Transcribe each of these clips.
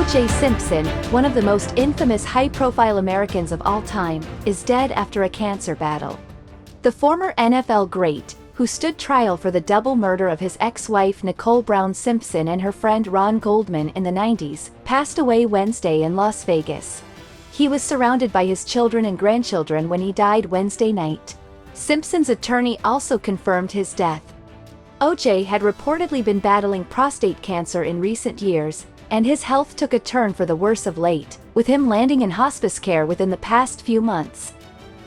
O.J. Simpson, one of the most infamous high-profile Americans of all time, is dead after a cancer battle. The former NFL great, who stood trial for the double murder of his ex-wife Nicole Brown Simpson and her friend Ron Goldman in the 90s, passed away Wednesday in Las Vegas. He was surrounded by his children and grandchildren when he died Wednesday night. Simpson's attorney also confirmed his death. O.J. had reportedly been battling prostate cancer in recent years, and his health took a turn for the worse of late, with him landing in hospice care within the past few months.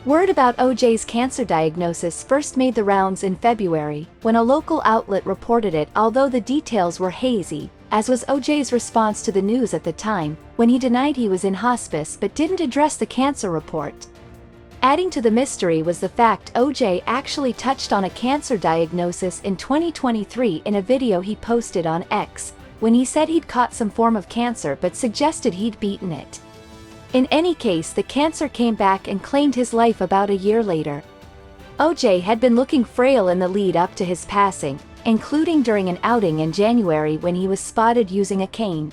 Word about O.J.'s cancer diagnosis first made the rounds in February, when a local outlet reported it, although the details were hazy, as was O.J.'s response to the news at the time, when he denied he was in hospice but didn't address the cancer report. Adding to the mystery was the fact O.J. actually touched on a cancer diagnosis in 2023 in a video he posted on X, when he said he'd caught some form of cancer but suggested he'd beaten it. In any case, the cancer came back and claimed his life about a year later. O.J. had been looking frail in the lead up to his passing, including during an outing in January when he was spotted using a cane.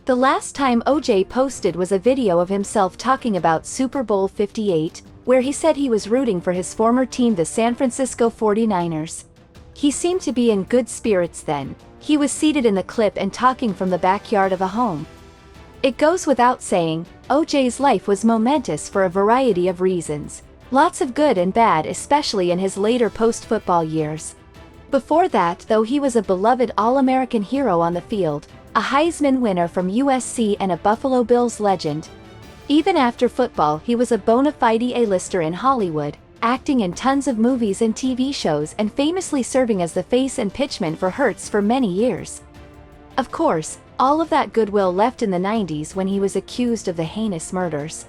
The last time O.J. posted was a video of himself talking about Super Bowl 58, where he said he was rooting for his former team, the San Francisco 49ers. He seemed to be in good spirits then. He was seated in the clip and talking from the backyard of a home. It goes without saying, O.J.'s life was momentous for a variety of reasons. Lots of good and bad, especially in his later post-football years. Before that, though, he was a beloved All-American hero on the field, a Heisman winner from USC and a Buffalo Bills legend. Even after football, he was a bona fide A-lister in Hollywood, acting in tons of movies and TV shows and famously serving as the face and pitchman for Hertz for many years. Of course, all of that goodwill left in the 90s when he was accused of the heinous murders.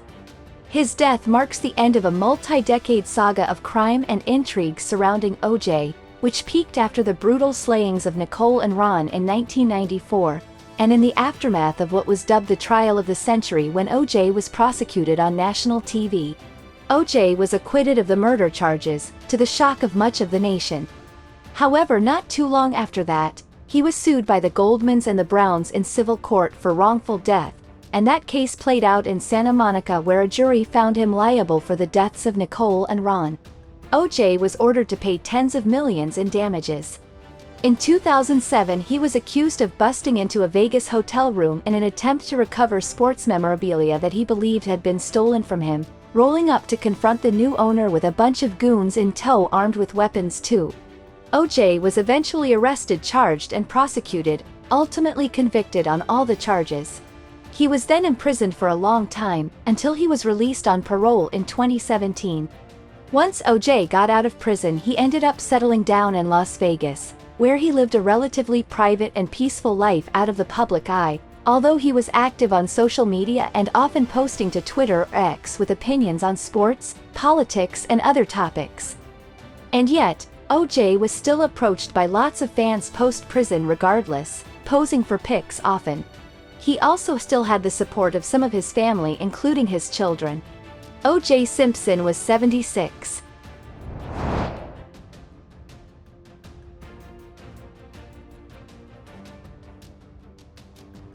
His death marks the end of a multi-decade saga of crime and intrigue surrounding O.J., which peaked after the brutal slayings of Nicole and Ron in 1994, and in the aftermath of what was dubbed the trial of the century when O.J. was prosecuted on national TV. O.J. was acquitted of the murder charges, to the shock of much of the nation. However, not too long after that, he was sued by the Goldmans and the Browns in civil court for wrongful death, and that case played out in Santa Monica, where a jury found him liable for the deaths of Nicole and Ron. O.J. was ordered to pay tens of millions in damages. In 2007, he was accused of busting into a Vegas hotel room in an attempt to recover sports memorabilia that he believed had been stolen from him, rolling up to confront the new owner with a bunch of goons in tow armed with weapons too. O.J. was eventually arrested, charged and prosecuted, ultimately convicted on all the charges. He was then imprisoned for a long time, until he was released on parole in 2017. Once O.J. got out of prison, he ended up settling down in Las Vegas, where he lived a relatively private and peaceful life out of the public eye, although he was active on social media and often posting to Twitter or X with opinions on sports, politics and other topics. And yet, O.J. was still approached by lots of fans post-prison regardless, posing for pics often. He also still had the support of some of his family, including his children. O.J. Simpson was 76.